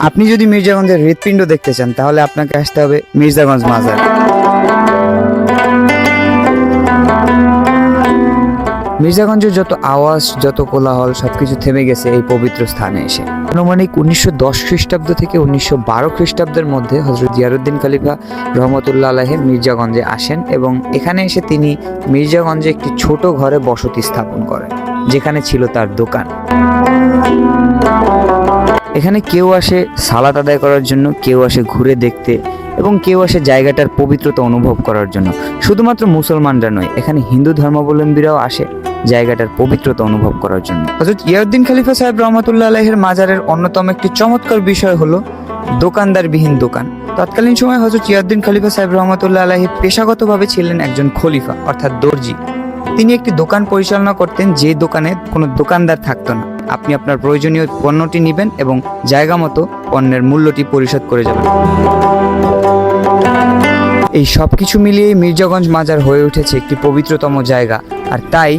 আপনি যদি মির্জাগঞ্জের হৃৎপিণ্ড দেখতে চান তাহলে আপনাকে আসতে হবে মির্জাগঞ্জ মাজার। মির্জাগঞ্জের যত আওয়াজ, যত কোলাহল সবকিছু থেমে গেছে এই পবিত্র স্থানে এসে। আনুমানিক 1910 খ্রিস্টাব্দ থেকে 1912 খ্রিস্টাব্দের মধ্যে হযরত জিয়ারউদ্দিন খলিফা রহমতুল্লাহ আলাইহি মির্জাগঞ্জে আসেন এবং এখানে এসে তিনি মির্জাগঞ্জে একটি ছোট ঘরে বসতি স্থাপন করেন, যেখানে ছিল তার দোকান। এখানে কেউ আসে সালাত আদায় করার জন্য, কেউ আসে ঘুরে দেখতে এবং কেউ আসে জায়গাটার পবিত্রতা অনুভব করার জন্য। শুধুমাত্র মুসলমানরা নয়, এখানে হিন্দু ধর্মাবলম্বীরাও আসে জায়গাটার পবিত্রতা অনুভব করার জন্য। হযরত জিয়াউদ্দিন খলিফা সাহেব রহমতুল্লাহ আলাইহির মাজারের অন্যতম একটি চমৎকার বিষয় হলো দোকানদারবিহীন দোকান। তৎকালীন সময় হযরত জিয়াউদ্দিন খলিফা সাহেব রহমতুল্লাহ আলাইহি পেশাগতভাবে ছিলেন একজন খলিফা অর্থাৎ দর্জি। তিনি একটি দোকান পরিচালনা করতেন, যে দোকানে কোনো দোকানদার থাকতো না। আপনি আপনার প্রয়োজনীয় পণ্যটি নেবেন এবং জায়গা মতো পণ্যের মূল্যটি পরিশোধ করে যাবেন। এই সবকিছু মিলিয়ে মির্জাগঞ্জ মাজার হয়ে উঠেছে একটি পবিত্রতম জায়গা, আর তাই